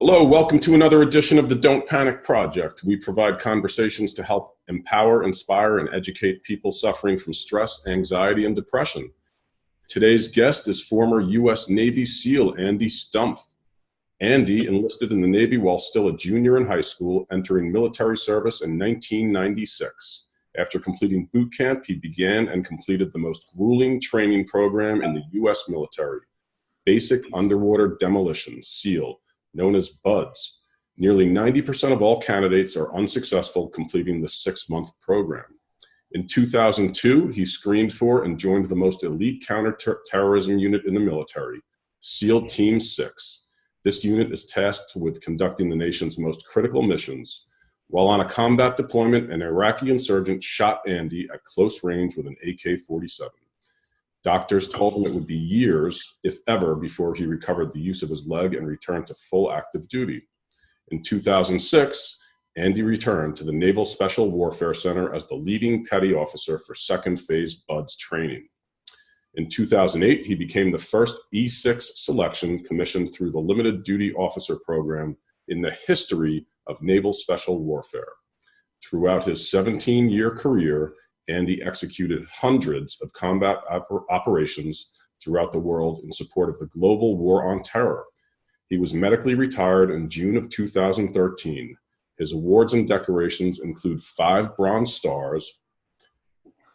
Hello, welcome to another edition of the Don't Panic Project. We provide conversations to help empower, inspire, and educate people suffering from stress, anxiety, and depression. Today's guest is former U.S. Navy SEAL Andy Stumpf. Andy enlisted in the Navy while still a junior in high school, entering military service in 1996. After completing boot camp, he began and completed the most grueling training program in the U.S. military, Basic Underwater Demolition, SEAL, known as BUDS. Nearly 90% of all candidates are unsuccessful completing the 6-month program. In 2002, he screened for and joined the most elite counterterrorism unit in the military, SEAL Team 6. This unit is tasked with conducting the nation's most critical missions. While on a combat deployment, an Iraqi insurgent shot Andy at close range with an AK-47. Doctors told him it would be years, if ever, before he recovered the use of his leg and returned to full active duty. In 2006, Andy returned to the Naval Special Warfare Center as the leading petty officer for second phase BUDS training. In 2008, he became the first E6 selection commissioned through the Limited Duty Officer Program in the history of Naval Special Warfare. Throughout his 17-year career, Andy executed hundreds of combat operations throughout the world in support of the global war on terror. He was medically retired in June of 2013. His awards and decorations include 5 Bronze Stars,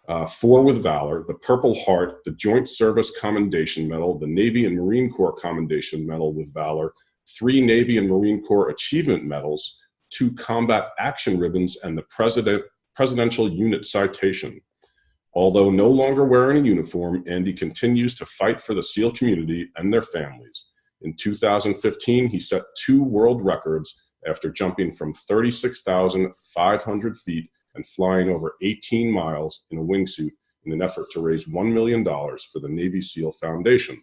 4 with Valor, the Purple Heart, the Joint Service Commendation Medal, the Navy and Marine Corps Commendation Medal with Valor, 3 Navy and Marine Corps Achievement Medals, 2 Combat Action Ribbons, and the Presidential Unit Citation. Although no longer wearing a uniform, Andy continues to fight for the SEAL community and their families. In 2015, he set 2 world records after jumping from 36,500 feet and flying over 18 miles in a wingsuit in an effort to raise $1 million for the Navy SEAL Foundation.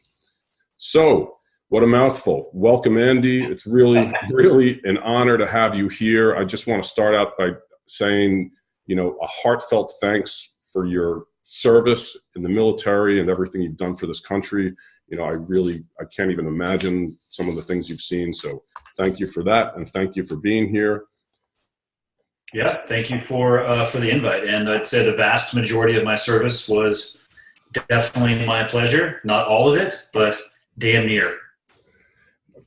So, what a mouthful. Welcome, Andy. It's really, really an honor to have you here. I just want to start out by saying, a heartfelt thanks for your service in the military and everything you've done for this country. I can't even imagine some of the things you've seen. So thank you for that. And thank you for being here. Yeah, thank you for the invite. And I'd say the vast majority of my service was definitely my pleasure. Not all of it, but damn near.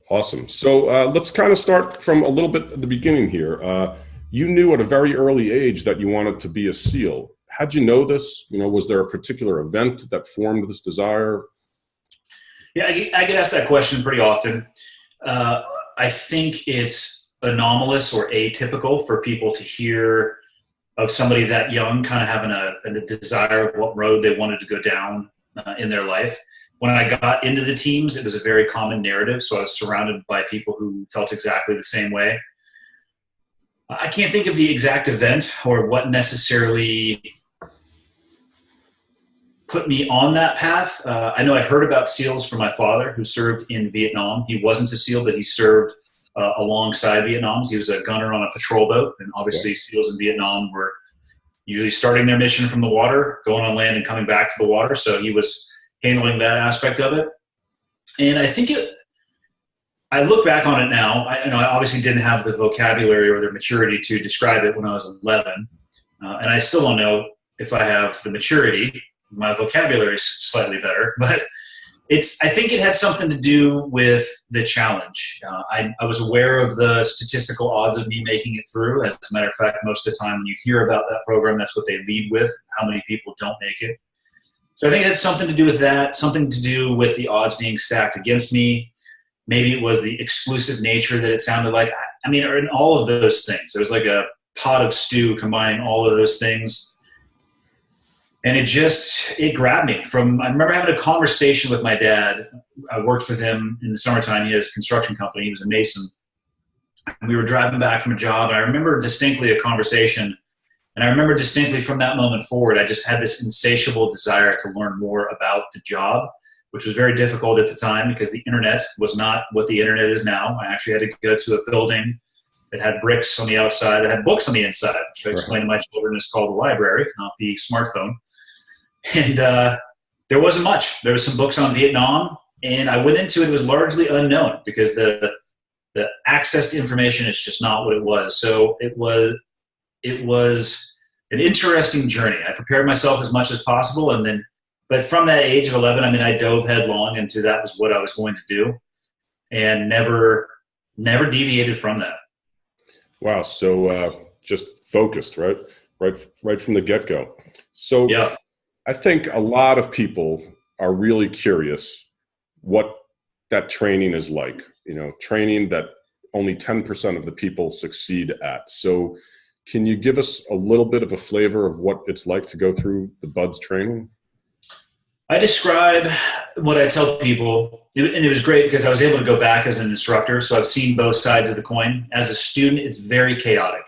Awesome. So let's kind of start from a little bit at the beginning here. You knew at a very early age that you wanted to be a SEAL. How'd you know this? Was there a particular event that formed this desire? Yeah, I get asked that question pretty often. I think it's anomalous or atypical for people to hear of somebody that young kind of having a desire of what road they wanted to go down in their life. When I got into the teams, it was a very common narrative. So I was surrounded by people who felt exactly the same way. I can't think of the exact event or what necessarily put me on that path. I know I heard about SEALs from my father, who served in Vietnam. He wasn't a SEAL, but he served alongside Vietnams. He was a gunner on a patrol boat, and obviously SEALs in Vietnam were usually starting their mission from the water, going on land and coming back to the water. So he was handling that aspect of it. And I think I look back on it now. I obviously didn't have the vocabulary or the maturity to describe it when I was 11. And I still don't know if I have the maturity. My vocabulary is slightly better, but I think it had something to do with the challenge. I was aware of the statistical odds of me making it through. As a matter of fact, most of the time when you hear about that program, that's what they lead with, how many people don't make it. So I think it had something to do with that, something to do with the odds being stacked against me. Maybe it was the exclusive nature that it sounded like. Or in all of those things. It was like a pot of stew combining all of those things. And it grabbed me. I remember having a conversation with my dad. I worked with him in the summertime. He has a construction company. He was a mason. And we were driving back from a job. And I remember distinctly a conversation. And I remember distinctly from that moment forward, I just had this insatiable desire to learn more about the job, which was very difficult at the time because the internet was not what the internet is now. I actually had to go to a building that had bricks on the outside, that had books on the inside, which I explained to my children is called a library, not the smartphone. And there wasn't much. There was some books on Vietnam, and I went into it. It was largely unknown because the the access to information is just not what it was. So it was an interesting journey. I prepared myself as much as possible, but from that age of 11, I mean, I dove headlong into that was what I was going to do, and never deviated from that. Wow. So just focused, right? Right from the get-go. So yeah. I think a lot of people are really curious what that training is like, training that only 10% of the people succeed at. So can you give us a little bit of a flavor of what it's like to go through the BUDS training? I describe what I tell people, and it was great because I was able to go back as an instructor, so I've seen both sides of the coin. As a student, it's very chaotic.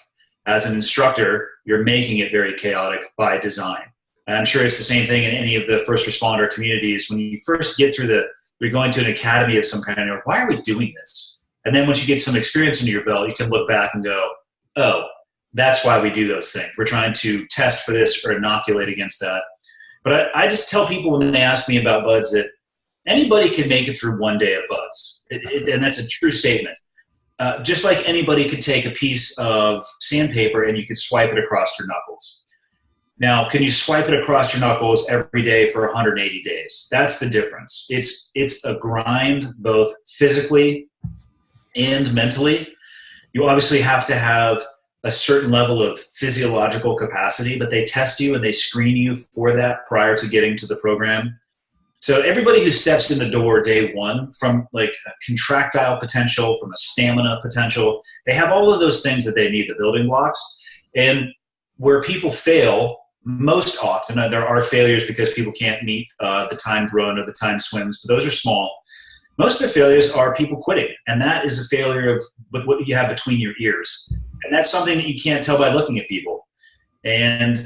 As an instructor, you're making it very chaotic by design. And I'm sure it's the same thing in any of the first responder communities. When you first get through you're going to an academy of some kind, and you're like, why are we doing this? And then once you get some experience under your belt, you can look back and go, oh, that's why we do those things. We're trying to test for this or inoculate against that. But I just tell people when they ask me about BUDS that anybody can make it through one day of BUDS. And that's a true statement. Just like anybody could take a piece of sandpaper and you could swipe it across your knuckles. Now, can you swipe it across your knuckles every day for 180 days? That's the difference. It's a grind, both physically and mentally. You obviously have to have a certain level of physiological capacity, but they test you and they screen you for that prior to getting to the program. So everybody who steps in the door day one, from like a contractile potential, from a stamina potential, they have all of those things that they need, the building blocks. And where people fail most often, there are failures because people can't meet the timed run or the timed swims, but those are small. Most of the failures are people quitting, and that is a failure with what you have between your ears. And that's something that you can't tell by looking at people. And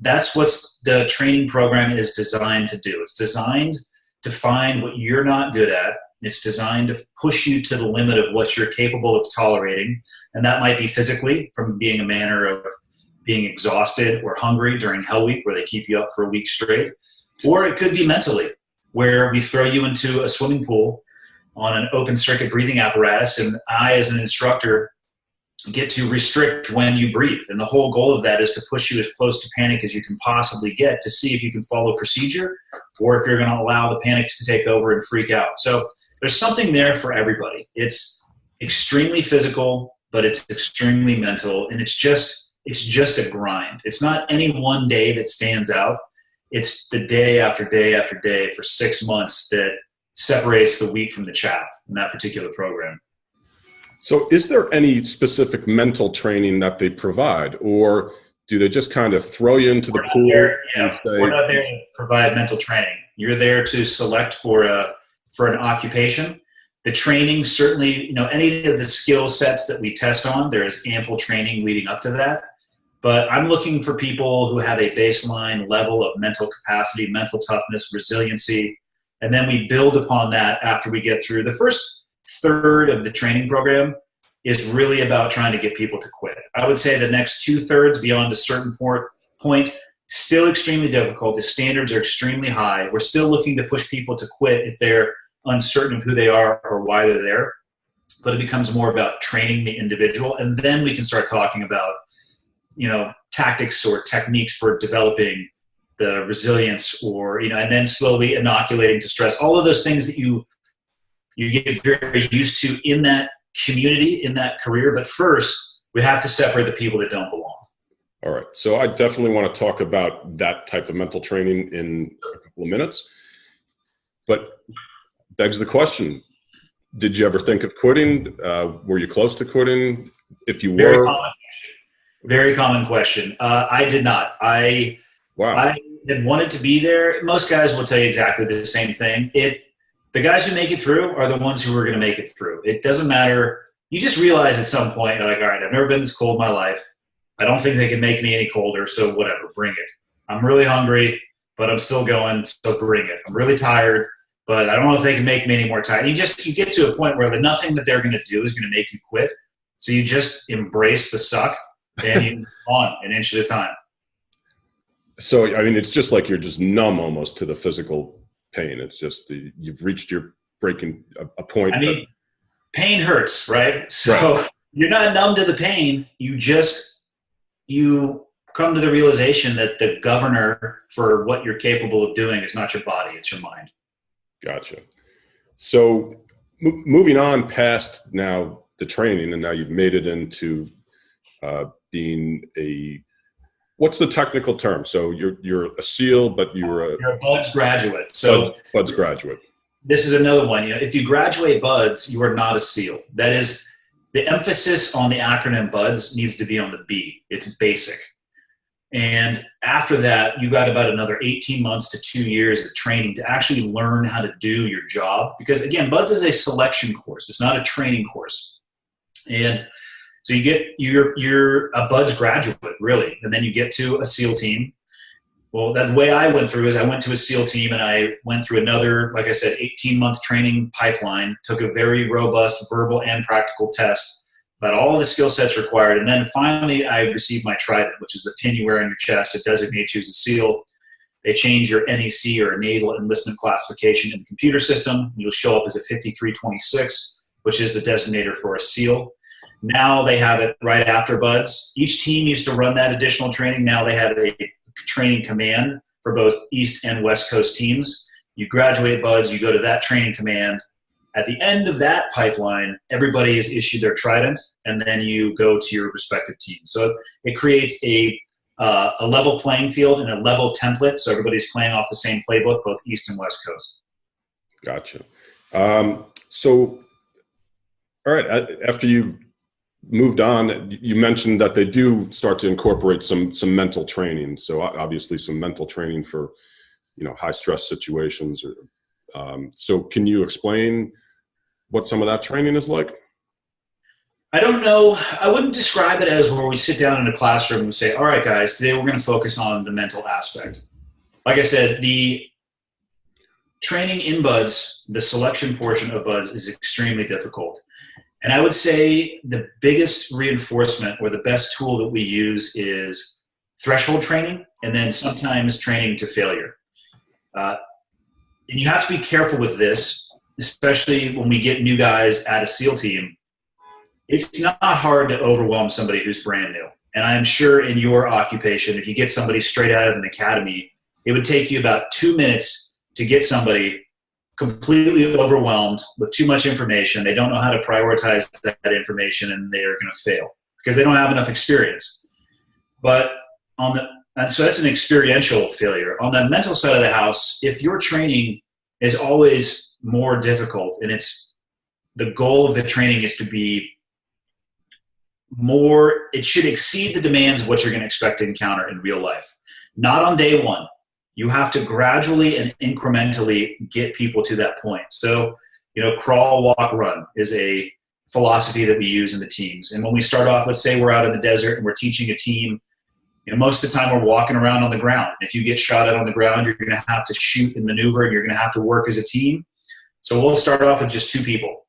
that's what the training program is designed to do. It's designed to find what you're not good at. It's designed to push you to the limit of what you're capable of tolerating. And that might be physically, from being a manner of being exhausted or hungry during Hell Week, where they keep you up for a week straight. Or it could be mentally, where we throw you into a swimming pool on an open circuit breathing apparatus, and I, as an instructor, get to restrict when you breathe. And the whole goal of that is to push you as close to panic as you can possibly get, to see if you can follow procedure or if you're going to allow the panic to take over and freak out. So there's something there for everybody. It's extremely physical, but it's extremely mental, and it's just a grind. It's not any one day that stands out. It's the day after day after day for 6 months that separates the wheat from the chaff in that particular program. So is there any specific mental training that they provide, or do they just kind of throw you into the pool? We're not there to provide mental training. You're there to select for an occupation. The training, certainly, any of the skill sets that we test on, there is ample training leading up to that. But I'm looking for people who have a baseline level of mental capacity, mental toughness, resiliency, and then we build upon that after we get through. The first third of the training program is really about trying to get people to quit. I would say the next 2/3 beyond a certain point, still extremely difficult. The standards are extremely high. We're still looking to push people to quit if they're uncertain of who they are or why they're there. But it becomes more about training the individual, and then we can start talking about tactics or techniques for developing the resilience, or and then slowly inoculating to stress. All of those things that you get very used to in that community, in that career. But first, we have to separate the people that don't belong. All right. So I definitely want to talk about that type of mental training in a couple of minutes. But begs the question, did you ever think of quitting? Were you close to quitting? If you were? Very common question. I did not. I had wanted to be there. Most guys will tell you exactly the same thing. The guys who make it through are the ones who are going to make it through. It doesn't matter. You just realize at some point, you're like, all right, I've never been this cold in my life. I don't think they can make me any colder, so whatever, bring it. I'm really hungry, but I'm still going, so bring it. I'm really tired, but I don't know if they can make me any more tired. You get to a point where nothing that they're going to do is going to make you quit. So you just embrace the suck and you move on an inch at a time. So, it's just like you're just numb almost to the physical pain. It's just you've reached your breaking a point. pain hurts, right? So Right. you're not numb to the pain. You come to the realization that the governor for what you're capable of doing is not your body, it's your mind. Gotcha. So moving on past now the training, and now you've made it into being what's the technical term? So you're a SEAL, but you're a BUDS graduate. So BUDS graduate. This is another one. If you graduate BUDS, you are not a SEAL. That is, the emphasis on the acronym BUDS needs to be on the B. It's basic. And after that, you got about another 18 months to 2 years of training to actually learn how to do your job. Because again, BUDS is a selection course. It's not a training course. And so you're a BUDS graduate, really. And then you get to a SEAL team. Well, the way I went through is I went to a SEAL team and I went through another, like I said, 18-month training pipeline, took a very robust verbal and practical test about all of the skill sets required. And then finally, I received my trident, which is the pin you wear on your chest. It designates you as a SEAL. They change your NEC or Naval Enlistment Classification in the computer system. You'll show up as a 5326, which is the designator for a SEAL. Now they have it right after BUDS. Each team used to run that additional training. Now they have a training command for both East and West Coast teams. You graduate BUDS, you go to that training command. At the end of that pipeline, everybody is issued their trident, and then you go to your respective team. So it creates a level playing field and a level template, so everybody's playing off the same playbook, both East and West Coast. Gotcha. So, all right, after you moved on, you mentioned that they do start to incorporate some mental training. So obviously some mental training for, high stress situations. So can you explain what some of that training is like? I don't know. I wouldn't describe it as where we sit down in a classroom and say, all right, guys, today we're going to focus on the mental aspect. Like I said, the training in BUDS, the selection portion of BUDS, is extremely difficult. And I would say the biggest reinforcement or the best tool that we use is threshold training, and then sometimes training to failure. And you have to be careful with this, especially when we get new guys at a SEAL team. It's not hard to overwhelm somebody who's brand new. And I'm sure in your occupation, if you get somebody straight out of an academy, it would take you about 2 minutes to get somebody completely overwhelmed with too much information. They don't know how to prioritize that information, and they are going to fail because they don't have enough experience. But so that's an experiential failure. On the mental side of the house, if your training is always more difficult, and the goal of the training is to be more, it should exceed the demands of what you're going to expect to encounter in real life. Not on day one. You have to gradually and incrementally get people to that point. So, crawl, walk, run is a philosophy that we use in the teams. And when we start off, let's say we're out in the desert and we're teaching a team, most of the time we're walking around on the ground. If you get shot at on the ground, you're going to have to shoot and maneuver, and you're going to have to work as a team. So we'll start off with just 2 people.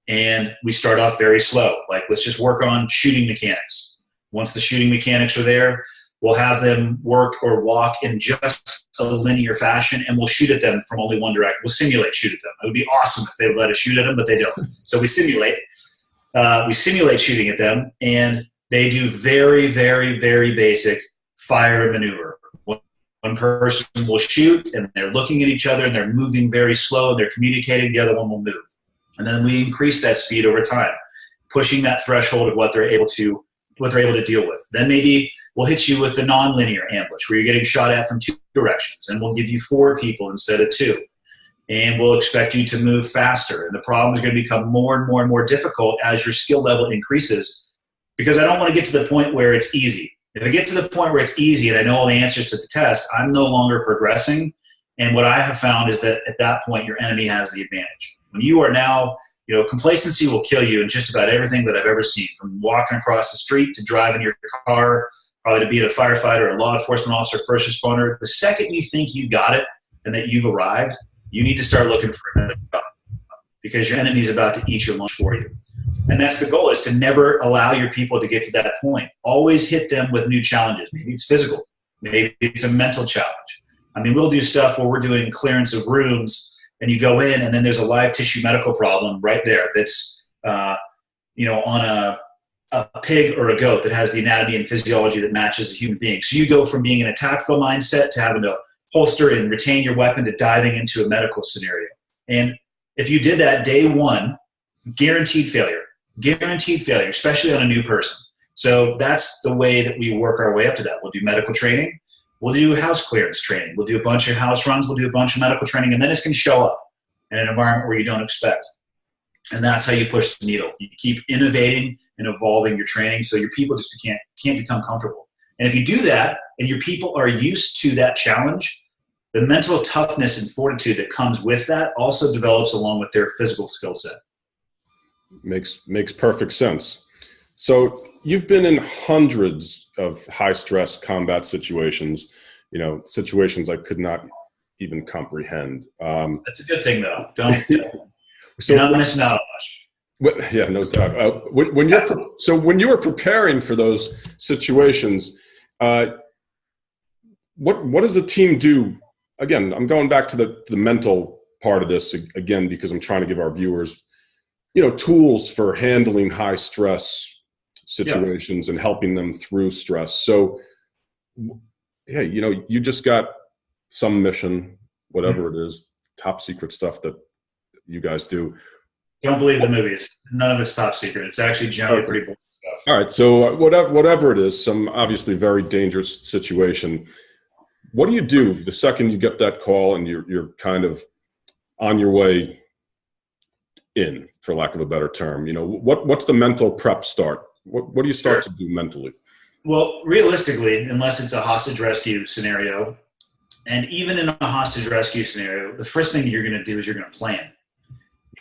And we start off very slow. Like, let's just work on shooting mechanics. Once the shooting mechanics are there, we'll have them work or walk in just a linear fashion, and we'll shoot at them from only one direction. We'll simulate shoot at them. It would be awesome if they would let us shoot at them, but they don't. So we simulate. Shooting at them, and they do very, very, very basic fire and maneuver. One person will shoot, and they're looking at each other, and they're moving very slow, and they're communicating. The other one will move. And then we increase that speed over time, pushing that threshold of what they're able to deal with. Then maybe we'll hit you with the nonlinear ambush where you're getting shot at from 2 directions, and we'll give you 4 people instead of 2. And we'll expect you to move faster. And the problem is going to become more and more and more difficult as your skill level increases, because I don't want to get to the point where it's easy. If I get to the point where it's easy and I know all the answers to the test, I'm no longer progressing. And what I have found is that at that point, your enemy has the advantage. When you are now, complacency will kill you in just about everything that I've ever seen, from walking across the street to driving your car, probably to being a firefighter, a law enforcement officer, first responder. The second you think you got it and that you've arrived, you need to start looking for another job, because your enemy is about to eat your lunch for you. And that's the goal, is to never allow your people to get to that point. Always hit them with new challenges. Maybe it's physical. Maybe it's a mental challenge. I mean, we'll do stuff where we're doing clearance of rooms, and you go in and then there's a live tissue medical problem right there that's on a pig or a goat that has the anatomy and physiology that matches a human being. So you go from being in a tactical mindset to having to holster and retain your weapon to diving into a medical scenario. And if you did that day one, guaranteed failure, especially on a new person. So that's the way that we work our way up to that. We'll do medical training. We'll do house clearance training. We'll do a bunch of house runs. We'll do a bunch of medical training. And then it's going to show up in an environment where you don't expect. And that's how you push the needle. You keep innovating and evolving your training so your people just can't become comfortable. And if you do that and your people are used to that challenge, the mental toughness and fortitude that comes with that also develops along with their physical skill set. Makes perfect sense. So you've been in hundreds of high stress combat situations, situations I could not even comprehend. That's a good thing though. So you're not missing out on much. Yeah, no doubt. When you were preparing for those situations, what does the team do? Again, I'm going back to the mental part of this again, because I'm trying to give our viewers, tools for handling high stress situations and helping them through stress. So, yeah, you just got some mission, whatever it is, top secret stuff that you guys do. Don't believe the movies. None of it's top secret. It's actually generally pretty boring stuff. All right. So whatever it is, some obviously very dangerous situation. What do you do the second you get that call and you're kind of on your way in, for lack of a better term? What's the mental prep start? What do you start to do mentally? Well, realistically, unless it's a hostage rescue scenario, and even in a hostage rescue scenario, the first thing you're going to do is you're going to plan.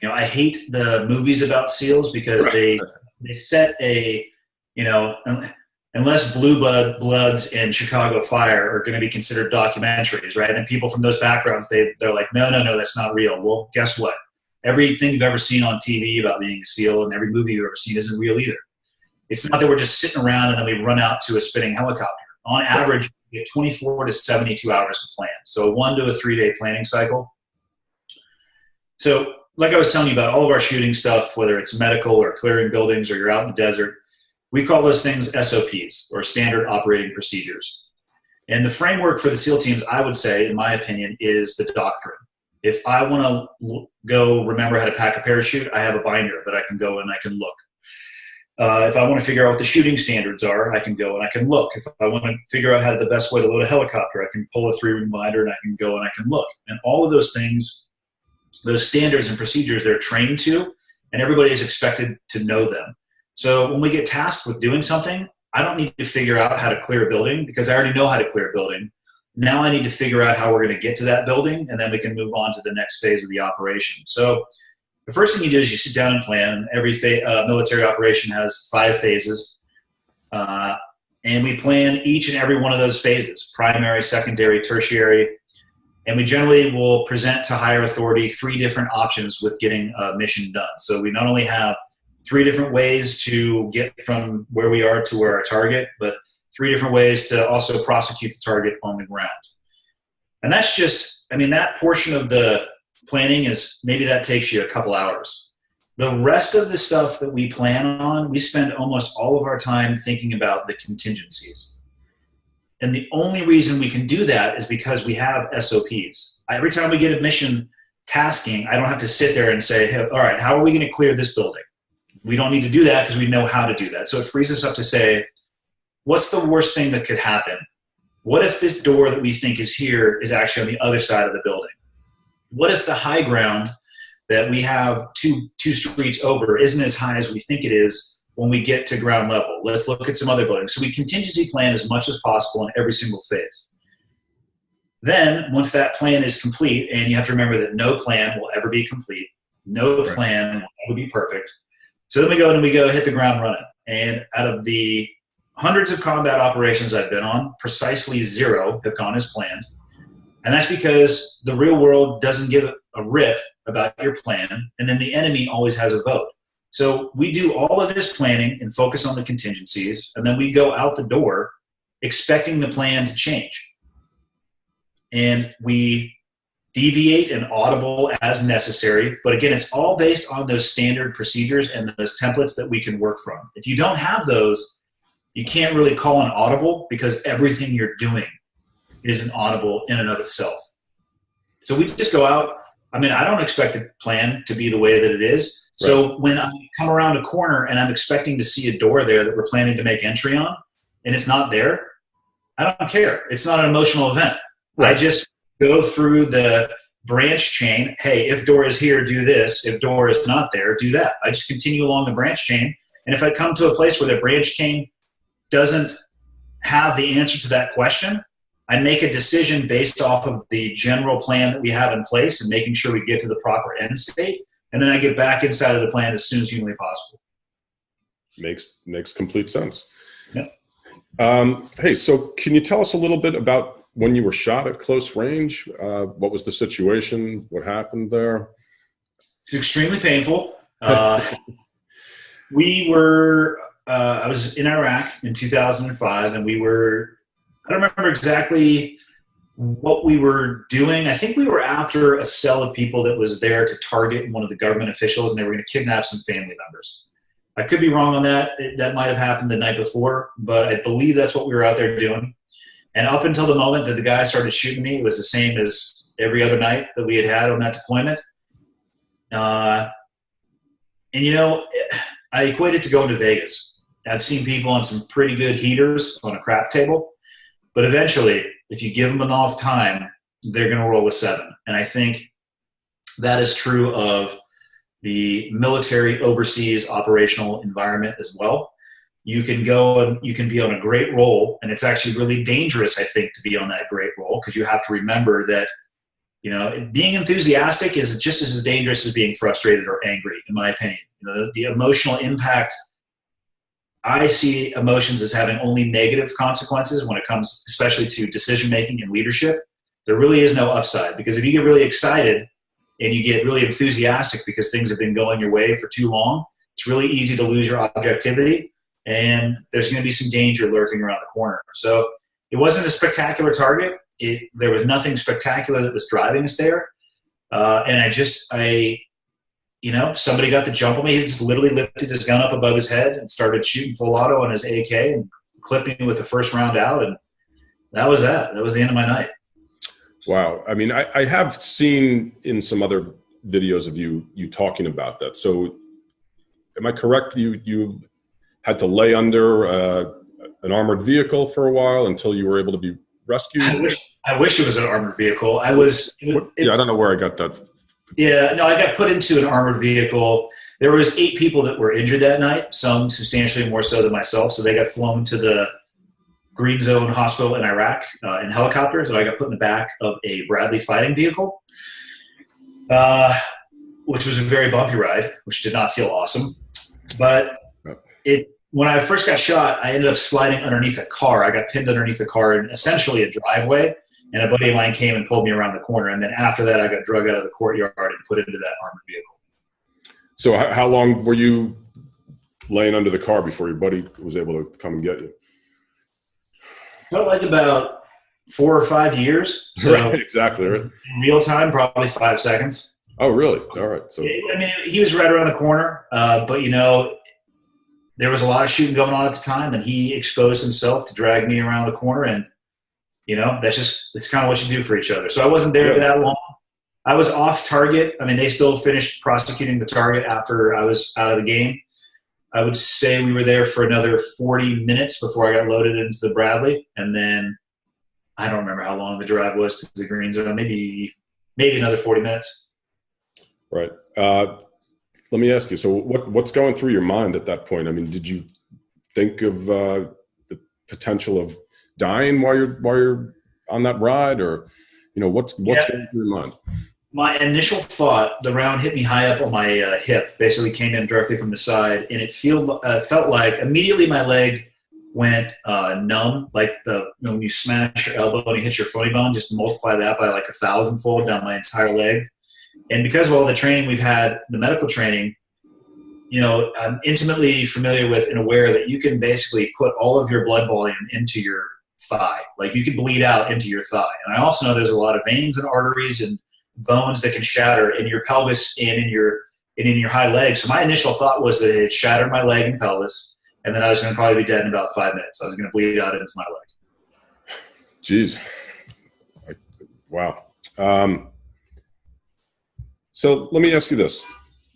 I hate the movies about SEALs because they set unless Blue Bloods and Chicago Fire are going to be considered documentaries, right? And people from those backgrounds, they're like, no, that's not real. Well, guess what? Everything you've ever seen on TV about being a SEAL and every movie you've ever seen isn't real either. It's not that we're just sitting around and then we run out to a spinning helicopter. On average, we get 24 to 72 hours to plan. So a 1 to a 3 day planning cycle. So like I was telling you about all of our shooting stuff, whether it's medical or clearing buildings or you're out in the desert, we call those things SOPs, or standard operating procedures. And the framework for the SEAL teams, I would say, in my opinion, is the doctrine. If I want to go remember how to pack a parachute, I have a binder that I can go and I can look. If I want to figure out what the shooting standards are, I can go and I can look. If I want to figure out how the best way to load a helicopter, I can pull a 3-ring binder and I can go and I can look. And all of those things, those standards and procedures, they're trained to, and everybody is expected to know them. So when we get tasked with doing something, I don't need to figure out how to clear a building because I already know how to clear a building. Now I need to figure out how we're going to get to that building, and then we can move on to the next phase of the operation. So the first thing you do is you sit down and plan. Every military operation has 5 phases, and we plan each and every one of those phases: primary, secondary, tertiary. And we generally will present to higher authority 3 different options with getting a mission done. So we not only have 3 different ways to get from where we are to where our target, but 3 different ways to also prosecute the target on the ground. And that's just, that portion of the planning is, maybe that takes you a couple hours. The rest of the stuff that we plan on, we spend almost all of our time thinking about the contingencies. And the only reason we can do that is because we have SOPs. Every time we get a mission tasking, I don't have to sit there and say, hey, all right, how are we going to clear this building? We don't need to do that because we know how to do that. So it frees us up to say, what's the worst thing that could happen? What if this door that we think is here is actually on the other side of the building? What if the high ground that we have two streets over isn't as high as we think it is when we get to ground level? Let's look at some other buildings. So we contingency plan as much as possible in every single phase. Then once that plan is complete, and you have to remember that no plan will ever be complete, no plan will ever be perfect. So then we go hit the ground running. And out of the hundreds of combat operations I've been on, precisely 0 have gone as planned. And that's because the real world doesn't give a rip about your plan, and then the enemy always has a vote. So we do all of this planning and focus on the contingencies, and then we go out the door expecting the plan to change. And we deviate and audible as necessary. But again, it's all based on those standard procedures and those templates that we can work from. If you don't have those, you can't really call an audible, because everything you're doing is an audible in and of itself. So we just go out. I mean, I don't expect the plan to be the way that it is. Right. So when I come around a corner and I'm expecting to see a door there that we're planning to make entry on, and it's not there, I don't care. It's not an emotional event. Right. I just go through the branch chain. Hey, if door is here, do this. If door is not there, do that. I just continue along the branch chain. And if I come to a place where the branch chain doesn't have the answer to that question, I make a decision based off of the general plan that we have in place and making sure we get to the proper end state. And then I get back inside of the plan as soon as humanly possible. Makes complete sense. Yeah. Hey, so can you tell us a little bit about when you were shot at close range? What was the situation? What happened there? It's extremely painful. I was in Iraq in 2005, and I don't remember exactly what we were doing. I think we were after a cell of people that was there to target one of the government officials, and they were going to kidnap some family members. I could be wrong on that. That might have happened the night before, but I believe that's what we were out there doing. And up until the moment that the guy started shooting me, it was the same as every other night that we had on that deployment. And, you know, I equate it to going to Vegas. I've seen people on some pretty good heaters on a crap table, but eventually, if you give them enough time, they're going to roll a 7. And I think that is true of the military overseas operational environment as well. You can go and you can be on a great roll, and it's actually really dangerous, I think, to be on that great roll, because you have to remember that, you know, being enthusiastic is just as dangerous as being frustrated or angry, in my opinion. You know, the emotional impact, I see emotions as having only negative consequences when it comes especially to decision-making and leadership. There really is no upside, because if you get really excited and you get really enthusiastic because things have been going your way for too long, it's really easy to lose your objectivity, and there's going to be some danger lurking around the corner. So it wasn't a spectacular target. There was nothing spectacular that was driving us there. And you know, somebody got the jump on me. He just literally lifted his gun up above his head and started shooting full auto on his AK and clipping with the first round out. And that was that. That was the end of my night. Wow. I mean, I have seen in some other videos of you talking about that. So am I correct? You had to lay under an armored vehicle for a while until you were able to be rescued? I wish it was an armored vehicle. I don't know where I got that. Yeah, no, I got put into an armored vehicle. There was 8 people that were injured that night, some substantially more so than myself. So they got flown to the Green Zone Hospital in Iraq in helicopters, and I got put in the back of a Bradley fighting vehicle, which was a very bumpy ride, which did not feel awesome. But when I first got shot, I ended up sliding underneath a car. I got pinned underneath the car in essentially a driveway. And a buddy of mine came and pulled me around the corner. And then after that, I got drug out of the courtyard and put into that armored vehicle. So how long were you laying under the car before your buddy was able to come and get you? Felt like about 4 or 5 years. So right, exactly. Right. In real time, probably 5 seconds. Oh, really? All right. So I mean, he was right around the corner. But, you know, there was a lot of shooting going on at the time, and he exposed himself to drag me around the corner. And you know, it's kind of what you do for each other. So I wasn't there that long. I was off target. I mean, they still finished prosecuting the target after I was out of the game. I would say we were there for another 40 minutes before I got loaded into the Bradley. And then I don't remember how long the drive was to the Green Zone, maybe another 40 minutes. Right. Let me ask you, so what's going through your mind at that point? I mean, did you think of the potential of dying while you're on that ride, or you know what's going through your mind? My initial thought, the round hit me high up on my hip, basically came in directly from the side, and it felt like immediately my leg went numb, like when you smash your elbow and you hit your funny bone, just multiply that by like 1,000-fold down my entire leg. And because of all the training we've had, the medical training, you know, I'm intimately familiar with and aware that you can basically put all of your blood volume into your thigh. Like you can bleed out into your thigh. And I also know there's a lot of veins and arteries and bones that can shatter in your pelvis and in your high leg. So my initial thought was that it had shattered my leg and pelvis, and then I was going to probably be dead in about 5 minutes. I was going to bleed out into my leg. Jeez. Wow. So let me ask you this.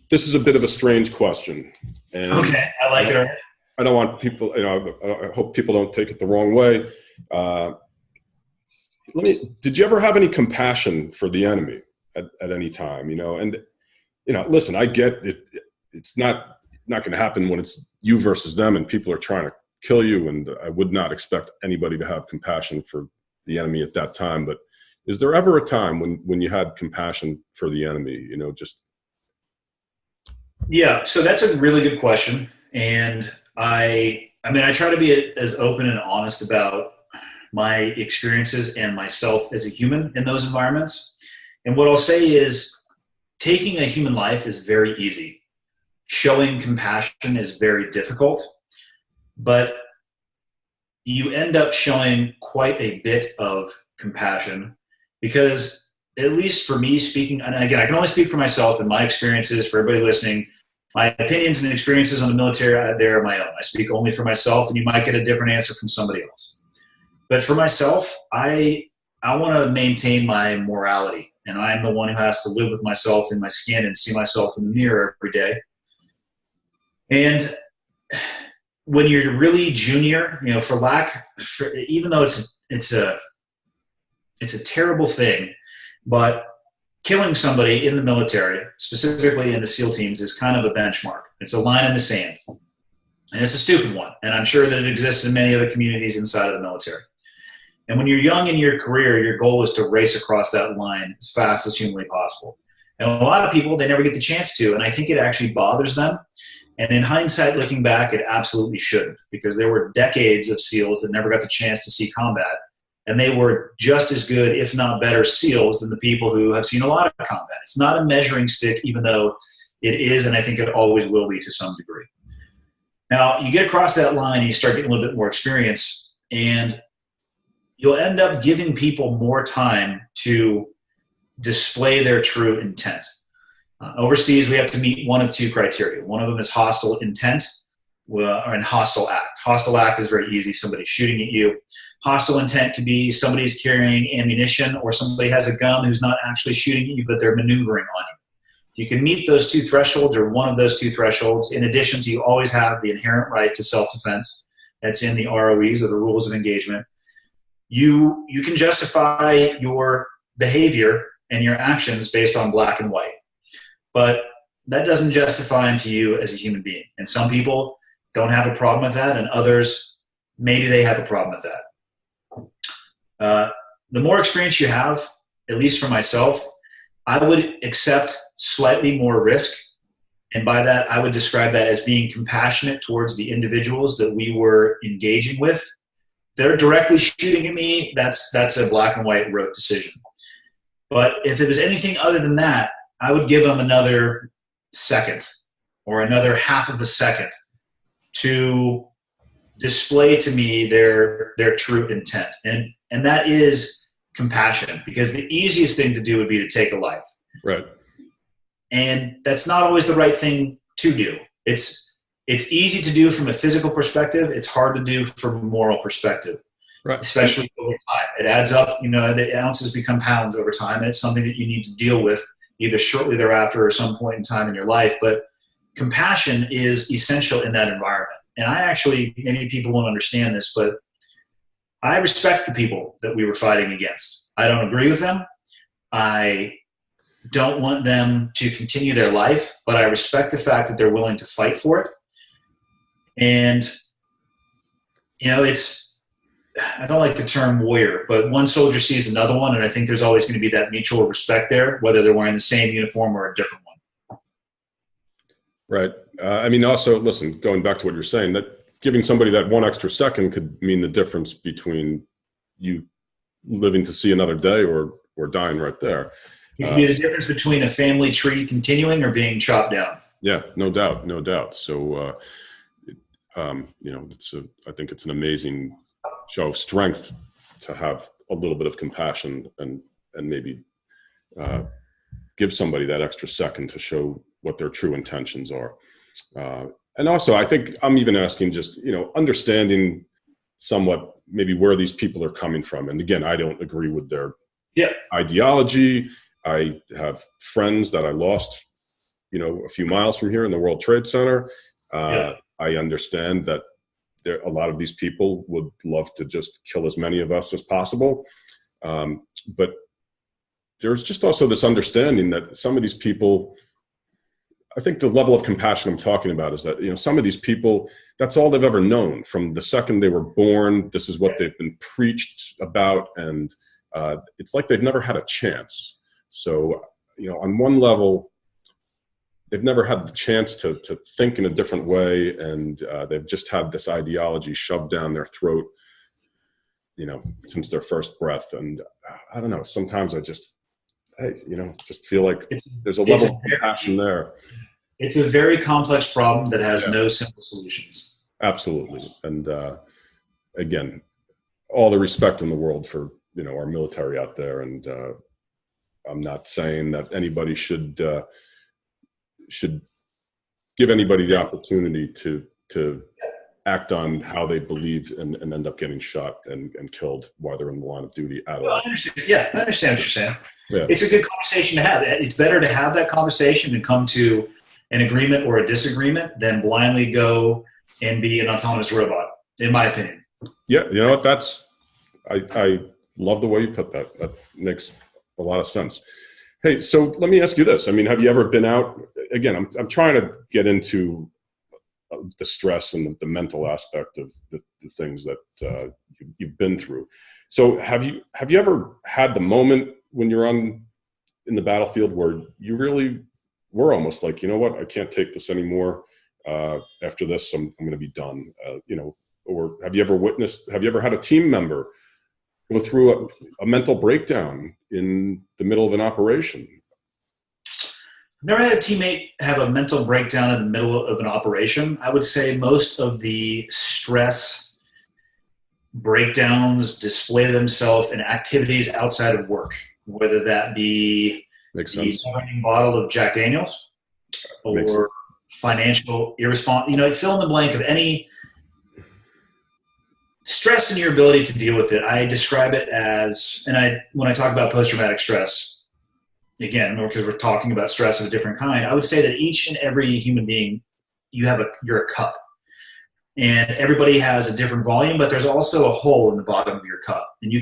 This is a bit of a strange question. And okay, I like it. I don't want people, I hope people don't take it the wrong way. Did you ever have any compassion for the enemy at any time, and, listen, I get it. It's not going to happen when it's you versus them and people are trying to kill you. And I would not expect anybody to have compassion for the enemy at that time. But is there ever a time when you had compassion for the enemy, Yeah, so that's a really good question. And I try to be as open and honest about my experiences and myself as a human in those environments. And what I'll say is taking a human life is very easy. Showing compassion is very difficult, but you end up showing quite a bit of compassion because, at least for me speaking, and again, I can only speak for myself and my experiences. For everybody listening, my opinions and experiences on the military, they're my own. I speak only for myself, and you might get a different answer from somebody else. But for myself, I want to maintain my morality, and I'm the one who has to live with myself in my skin and see myself in the mirror every day. And when you're really junior, even though it's a terrible thing, but killing somebody in the military, specifically in the SEAL teams, is kind of a benchmark. It's a line in the sand. And it's a stupid one. And I'm sure that it exists in many other communities inside of the military. And when you're young in your career, your goal is to race across that line as fast as humanly possible. And a lot of people, they never get the chance to. And I think it actually bothers them. And in hindsight, looking back, it absolutely shouldn't, because there were decades of SEALs that never got the chance to see combat. And they were just as good, if not better, SEALs than the people who have seen a lot of combat. It's not a measuring stick, even though it is, and I think it always will be to some degree. Now, you get across that line, and you start getting a little bit more experience, and you'll end up giving people more time to display their true intent. Overseas, we have to meet one of two criteria. One of them is hostile intent or a hostile act. Hostile act is very easy. Somebody's shooting at you. Hostile intent could be somebody's carrying ammunition, or somebody has a gun who's not actually shooting at you, but they're maneuvering on you. If you can meet those two thresholds, or one of those two thresholds, in addition to you always have the inherent right to self-defense that's in the ROEs, or the rules of engagement, you can justify your behavior and your actions based on black and white. But that doesn't justify them to you as a human being. And some people don't have a problem with that, and others, maybe they have a problem with that. The more experience you have, at least for myself, I would accept slightly more risk. And by that, I would describe that as being compassionate towards the individuals that we were engaging with. They're directly shooting at me, that's a black and white rote decision. But if it was anything other than that, I would give them another second or another half of a second to display to me their true intent. And that is compassion, because the easiest thing to do would be to take a life. Right. And that's not always the right thing to do. It's easy to do from a physical perspective. It's hard to do from a moral perspective, right, especially over time. It adds up, the ounces become pounds over time. And it's something that you need to deal with either shortly thereafter or some point in time in your life. But compassion is essential in that environment. And I actually, maybe people won't understand this, but I respect the people that we were fighting against. I don't agree with them. I don't want them to continue their life, but I respect the fact that they're willing to fight for it. And, I don't like the term warrior, but one soldier sees another one, and I think there's always going to be that mutual respect there, whether they're wearing the same uniform or a different one. Right. Also, listen, going back to what you're saying, that giving somebody that one extra second could mean the difference between you living to see another day or dying right there. It could be the difference between a family tree continuing or being chopped down. Yeah, no doubt. So, I think it's an amazing show of strength to have a little bit of compassion and maybe give somebody that extra second to show what their true intentions are. And also, I think I'm even asking just, understanding somewhat maybe where these people are coming from. And again, I don't agree with their ideology. I have friends that I lost, a few miles from here in the World Trade Center. I understand that a lot of these people would love to just kill as many of us as possible. But there's just also this understanding that some of these people, I think the level of compassion I'm talking about is that, some of these people, that's all they've ever known from the second they were born. This is what they've been preached about. And it's like they've never had a chance. So, on one level, they've never had the chance to think in a different way. And they've just had this ideology shoved down their throat, since their first breath. And I don't know, sometimes I just feel like there's a level of compassion there. It's a very complex problem that has no simple solutions. Absolutely. And again, all the respect in the world for, our military out there. And I'm not saying that anybody should give anybody the opportunity to act on how they believe and end up getting shot and killed while they're in the line of duty at all. Well, I understand. Yeah, I understand what you're saying. Yeah. It's a good conversation to have. It's better to have that conversation and come to an agreement or a disagreement than blindly go and be an autonomous robot, in my opinion. Yeah, you know what? I love the way you put that. That makes a lot of sense. Hey, so let me ask you this. I mean, have you ever been out? Again, I'm trying to get into the stress and the mental aspect of the things that you've been through. So have you ever had the moment when you're in the battlefield where you really were almost like, you know what, I can't take this anymore. After this, I'm going to be done. Or have you ever had a team member go through a mental breakdown in the middle of an operation? Never had a teammate have a mental breakdown in the middle of an operation. I would say most of the stress breakdowns display themselves in activities outside of work, whether that be the running bottle of Jack Daniels or financial irresponsibility. Fill in the blank of any stress and your ability to deal with it. I describe it as, when I talk about post-traumatic stress, again, because we're talking about stress of a different kind, I would say that each and every human being, you're a cup. And everybody has a different volume, but there's also a hole in the bottom of your cup. And you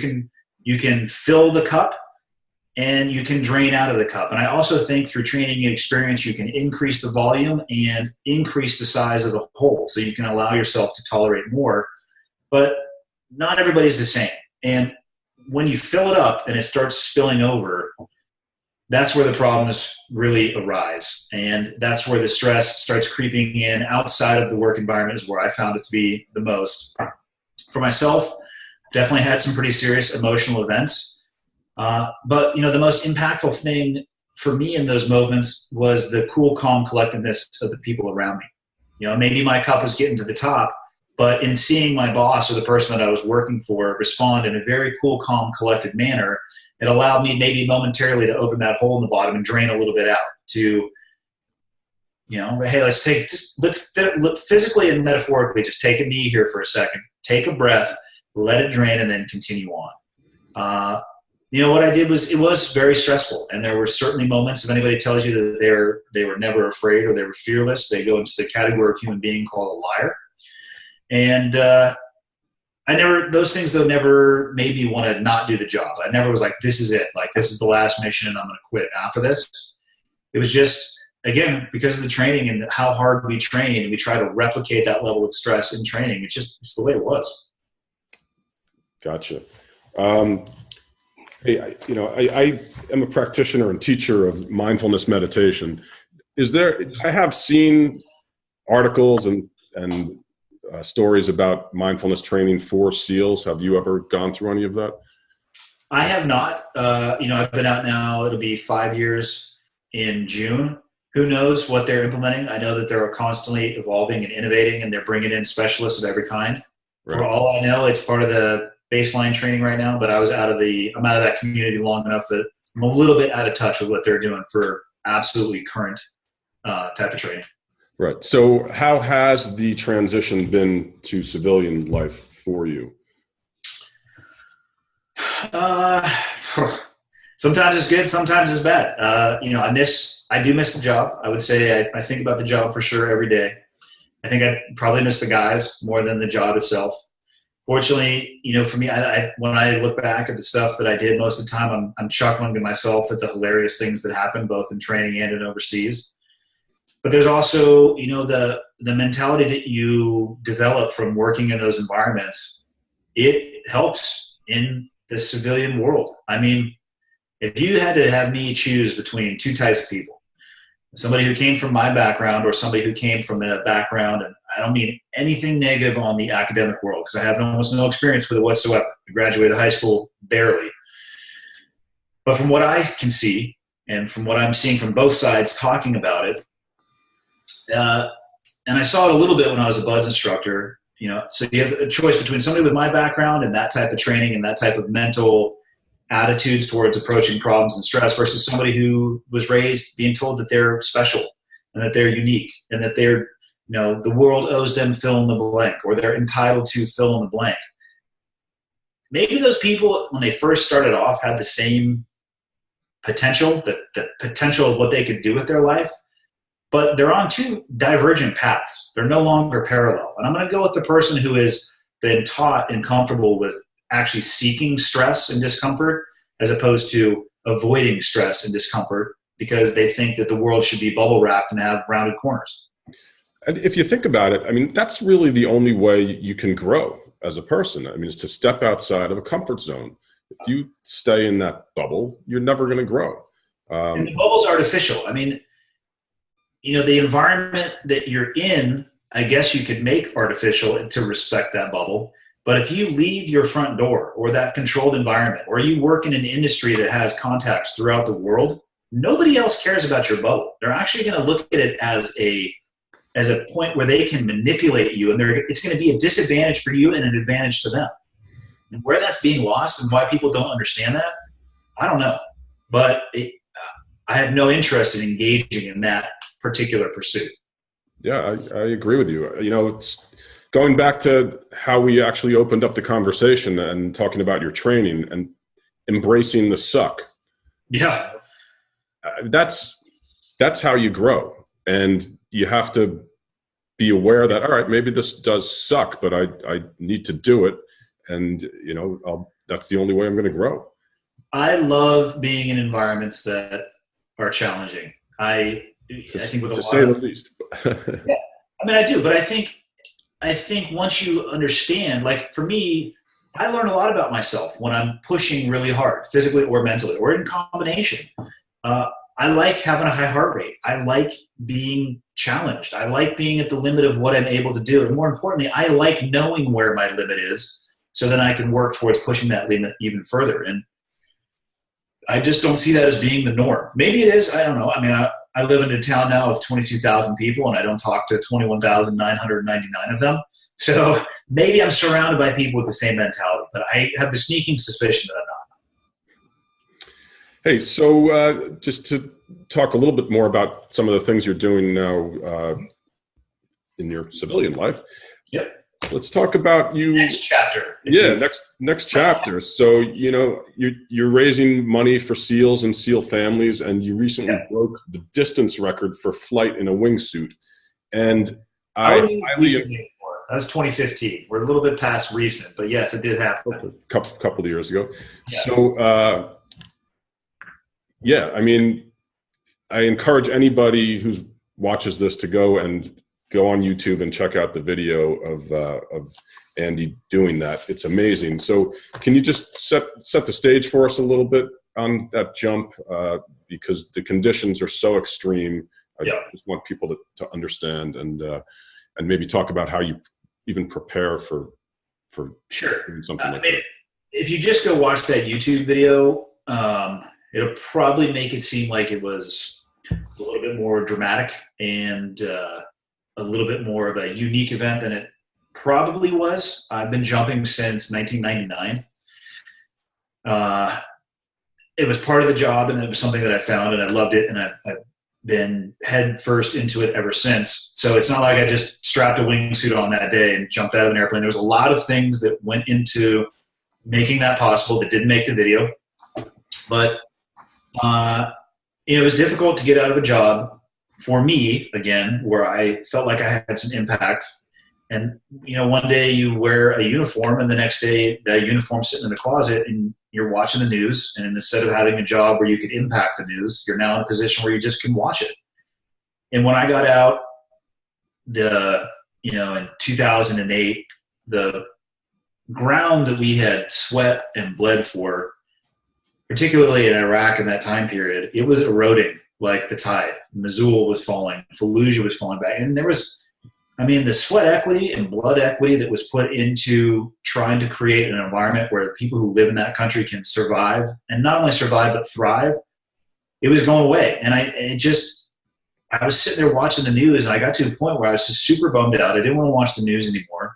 can fill the cup and you can drain out of the cup. And I also think through training and experience, you can increase the volume and increase the size of the hole so you can allow yourself to tolerate more. But not everybody's the same. And when you fill it up and it starts spilling over, that's where the problems really arise. And that's where the stress starts creeping in outside of the work environment is where I found it to be the most. For myself, definitely had some pretty serious emotional events. But, the most impactful thing for me in those moments was the cool, calm collectedness of the people around me. Maybe my cup was getting to the top, but in seeing my boss or the person that I was working for respond in a very cool, calm, collected manner, it allowed me maybe momentarily to open that hole in the bottom and drain a little bit out to, hey, let's physically and metaphorically just take a knee here for a second, take a breath, let it drain, and then continue on. What I did it was very stressful. And there were certainly moments, if anybody tells you that they were never afraid or they were fearless, they go into the category of human being called a liar. And those things though never made me want to not do the job. I never was like, this is it. Like, this is the last mission and I'm going to quit after this. It was just, again, because of the training and how hard we train and we try to replicate that level of stress in training. It's the way it was. Gotcha. Hey, I am a practitioner and teacher of mindfulness meditation. I have seen articles and stories about mindfulness training for SEALs. Have you ever gone through any of that? I have not. I've been out now, it'll be 5 years in June. Who knows what they're implementing? I know that they're constantly evolving and innovating, and they're bringing in specialists of every kind. Right. For all I know, it's part of the baseline training right now, but I'm out of that community long enough that I'm a little bit out of touch with what they're doing for absolutely current type of training. Right. So how has the transition been to civilian life for you? Sometimes it's good, sometimes it's bad. I do miss the job. I would say I think about the job for sure every day. I think I probably miss the guys more than the job itself. Fortunately, for me, when I look back at the stuff that I did most of the time, I'm chuckling to myself at the hilarious things that happened both in training and in overseas. But there's also, the mentality that you develop from working in those environments. It helps in the civilian world. I mean, if you had to have me choose between two types of people, somebody who came from my background or somebody who came from a background, and I don't mean anything negative on the academic world because I have almost no experience with it whatsoever. I graduated high school barely. But from what I can see and from what I'm seeing from both sides talking about it, and I saw it a little bit when I was a BUDS instructor, so you have a choice between somebody with my background and that type of training and that type of mental attitudes towards approaching problems and stress versus somebody who was raised being told that they're special and that they're unique and that they're, the world owes them fill in the blank or they're entitled to fill in the blank. Maybe those people, when they first started off, had the same potential, the potential of what they could do with their life, but they're on two divergent paths. They're no longer parallel. And I'm going to go with the person who has been taught and comfortable with actually seeking stress and discomfort as opposed to avoiding stress and discomfort because they think that the world should be bubble wrapped and have rounded corners. And if you think about it, I mean, that's really the only way you can grow as a person. I mean, is to step outside of a comfort zone. If you stay in that bubble, you're never going to grow. And the bubble's artificial. I mean, the environment that you're in, I guess you could make artificial to respect that bubble. But if you leave your front door or that controlled environment, or you work in an industry that has contacts throughout the world, nobody else cares about your bubble. They're actually going to look at it as a point where they can manipulate you, and it's going to be a disadvantage for you and an advantage to them. And where that's being lost and why people don't understand that, I don't know. But I have no interest in engaging in that particular pursuit. Yeah, I agree with you. It's going back to how we actually opened up the conversation and talking about your training and embracing the suck. Yeah. That's how you grow. And you have to be aware that, all right, maybe this does suck, but I need to do it. And, that's the only way I'm going to grow. I love being in environments that are challenging. I think with a lot to say the least. Yeah, I mean, I do, but I think once you understand, like for me, I learn a lot about myself when I'm pushing really hard, physically or mentally, or in combination. I like having a high heart rate. I like being challenged. I like being at the limit of what I'm able to do. And more importantly, I like knowing where my limit is so then I can work towards pushing that limit even further. And I just don't see that as being the norm. Maybe it is. I don't know. I mean, I live in a town now of 22,000 people, and I don't talk to 21,999 of them. So maybe I'm surrounded by people with the same mentality, but I have the sneaking suspicion that I'm not. Hey, so just to talk a little bit more about some of the things you're doing now in your civilian life. Yep. Let's talk about you. Next chapter. Yeah, next chapter. So, you're raising money for SEALs and SEAL families, and you recently broke the distance record for flight in a wingsuit. And That was 2015. We're a little bit past recent, but yes, it did happen. A couple of years ago. Yeah. So, I mean, I encourage anybody who watches this to go on YouTube and check out the video of Andy doing that. It's amazing. So can you just set the stage for us a little bit on that jump? Because the conditions are so extreme. I just want people to understand and maybe talk about how you even prepare for doing something like that. If you just go watch that YouTube video, it'll probably make it seem like it was a little bit more dramatic and a little bit more of a unique event than it probably was. I've been jumping since 1999. it was part of the job, and it was something that I found, and I loved it, and I've been head first into it ever since. So it's not like I just strapped a wingsuit on that day and jumped out of an airplane. There was a lot of things that went into making that possible that didn't make the video. But it was difficult to get out of a job for me, again, where I felt like I had some impact. And, one day you wear a uniform, and the next day that uniform's sitting in the closet, and you're watching the news. And instead of having a job where you could impact the news, you're now in a position where you just can watch it. And when I got out, in 2008, the ground that we had sweat and bled for, particularly in Iraq in that time period, it was eroding like the tide. Mosul was falling, Fallujah was falling back. And there was, the sweat equity and blood equity that was put into trying to create an environment where people who live in that country can survive, and not only survive, but thrive, it was going away. And I was sitting there watching the news, and I got to a point where I was just super bummed out. I didn't want to watch the news anymore,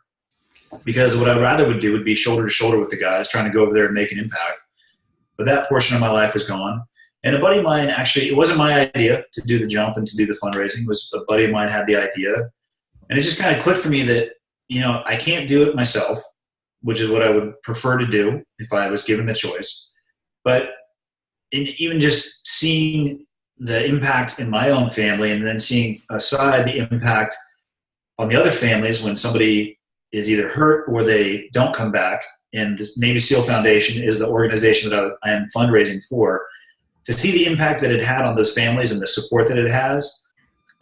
because what I rather would do would be shoulder to shoulder with the guys trying to go over there and make an impact. But that portion of my life was gone. And a buddy of mine, actually, it wasn't my idea to do the jump and to do the fundraising. It was a buddy of mine had the idea. And it just kind of clicked for me that, I can't do it myself, which is what I would prefer to do if I was given the choice. But even just seeing the impact in my own family, and then seeing aside the impact on the other families when somebody is either hurt or they don't come back. And the Navy SEAL Foundation is the organization that I am fundraising for. To see the impact that it had on those families and the support that it has,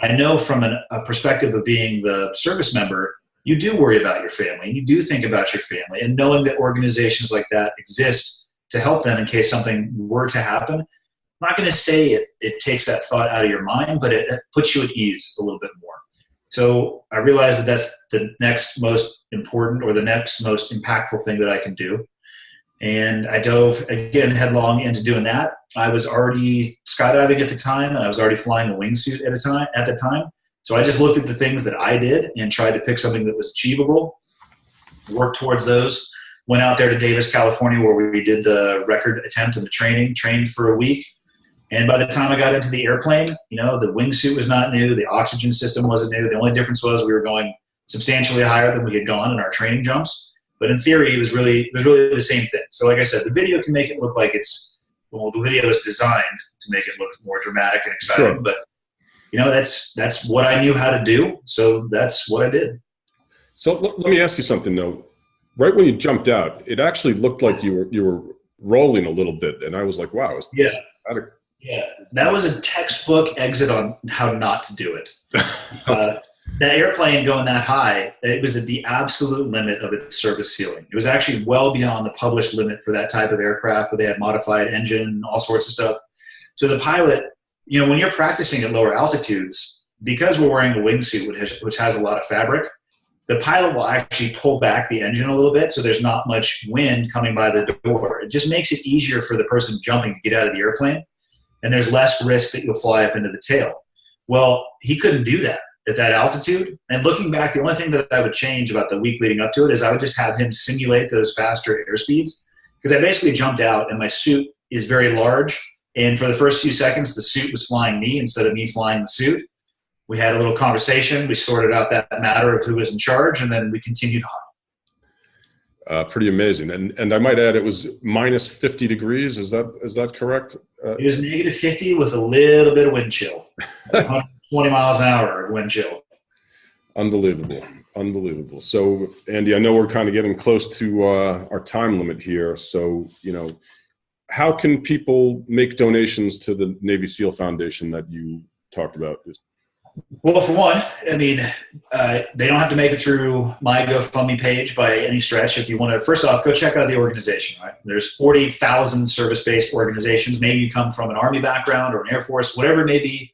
I know from a perspective of being the service member, you do worry about your family, and you do think about your family, and knowing that organizations like that exist to help them in case something were to happen. I'm not going to say it takes that thought out of your mind, but it puts you at ease a little bit more. So I realized that that's the next most important, or the next most impactful thing that I can do. And I dove, again, headlong into doing that. I was already skydiving at the time, and I was already flying a wingsuit at the time. So I just looked at the things that I did and tried to pick something that was achievable, work towards those. Went out there to Davis, California, where we did the record attempt and the trained for a week. And by the time I got into the airplane, the wingsuit was not new. The oxygen system wasn't new. The only difference was we were going substantially higher than we had gone in our training jumps. But in theory, it was really the same thing. So like I said, the video can make it look like the video is designed to make it look more dramatic and exciting. Sure. But, that's what I knew how to do. So that's what I did. So let me ask you something, though. Right when you jumped out, it actually looked like you were rolling a little bit. And I was like, wow. Yeah, that was a textbook exit on how not to do it. That airplane going that high, it was at the absolute limit of its service ceiling. It was actually well beyond the published limit for that type of aircraft, where they had modified engine, all sorts of stuff. So the pilot, when you're practicing at lower altitudes, because we're wearing a wingsuit which has a lot of fabric, the pilot will actually pull back the engine a little bit, so there's not much wind coming by the door. It just makes it easier for the person jumping to get out of the airplane, and there's less risk that you'll fly up into the tail. Well, he couldn't do that at that altitude. And looking back, the only thing that I would change about the week leading up to it is I would just have him simulate those faster airspeeds, because I basically jumped out and my suit is very large. And for the first few seconds, the suit was flying me instead of me flying the suit. We had a little conversation. We sorted out that matter of who was in charge, and then we continued on. Pretty amazing. And I might add, it was minus 50 degrees. Is that correct? It was negative 50 with a little bit of wind chill. 120 miles an hour of wind chill. Unbelievable. So, Andy, I know we're kind of getting close to our time limit here. So, how can people make donations to the Navy SEAL Foundation that you talked about? Well, for one, they don't have to make it through my GoFundMe page by any stretch. If you want to, first off, go check out the organization. Right? There's 40,000 service-based organizations. Maybe you come from an Army background or an Air Force, whatever it may be.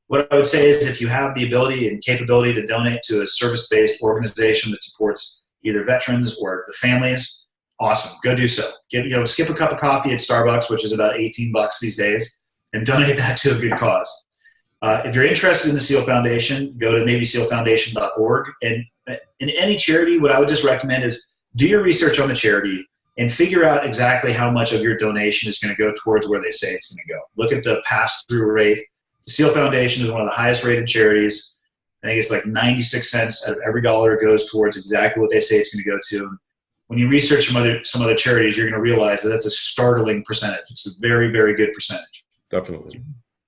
What I would say is, if you have the ability and capability to donate to a service-based organization that supports either veterans or the families, awesome. Go do so. Skip a cup of coffee at Starbucks, which is about $18 these days, and donate that to a good cause. If you're interested in the SEAL Foundation, go to NavySealFoundation.org. And in any charity, what I would just recommend is do your research on the charity. and figure out exactly how much of your donation is going to go towards where they say it's going to go. Look at the pass-through rate. The SEAL Foundation is one of the highest rated charities. I think it's like 96 cents out of every dollar goes towards exactly what they say it's going to go to. When you research some other charities, you're going to realize that that's a startling percentage. It's a very, very good percentage. Definitely.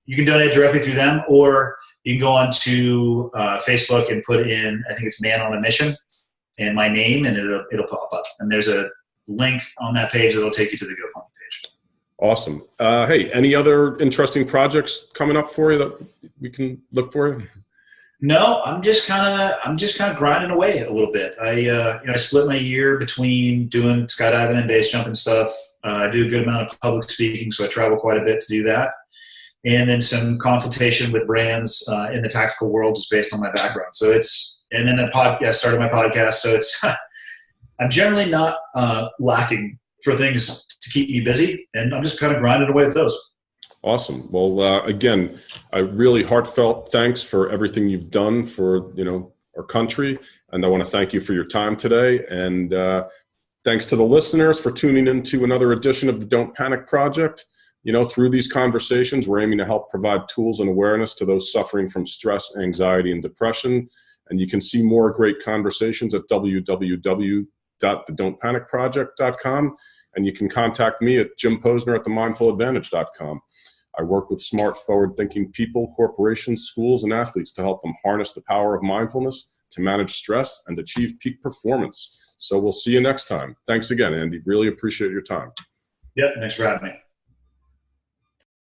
You can donate directly through them, or you can go on to Facebook and put in, I think it's Man on a Mission, and my name, and it'll pop up. And there's a link on that page that'll take you to the GoFundMe page. Awesome. Hey, any other interesting projects coming up for you that we can look for? No, I'm just kind of grinding away a little bit. I split my year between doing skydiving and base jumping stuff. I do a good amount of public speaking, so I travel quite a bit to do that. And then some consultation with brands in the tactical world just based on my background. So and then I started my podcast. So it's, I'm generally not lacking for things to keep me busy, and I'm just kind of grinding away at those. Awesome. Well, again, I really heartfelt thanks for everything you've done for, our country. And I want to thank you for your time today. And thanks to the listeners for tuning into another edition of the Don't Panic Project. Through these conversations, we're aiming to help provide tools and awareness to those suffering from stress, anxiety, and depression. And you can see more great conversations at www.thedon'tpanicproject.com. And you can contact me at jimposner@themindfuladvantage.com. I work with smart, forward-thinking people, corporations, schools, and athletes to help them harness the power of mindfulness to manage stress and achieve peak performance. So we'll see you next time. Thanks again, Andy. Really appreciate your time. Yep, thanks for having me.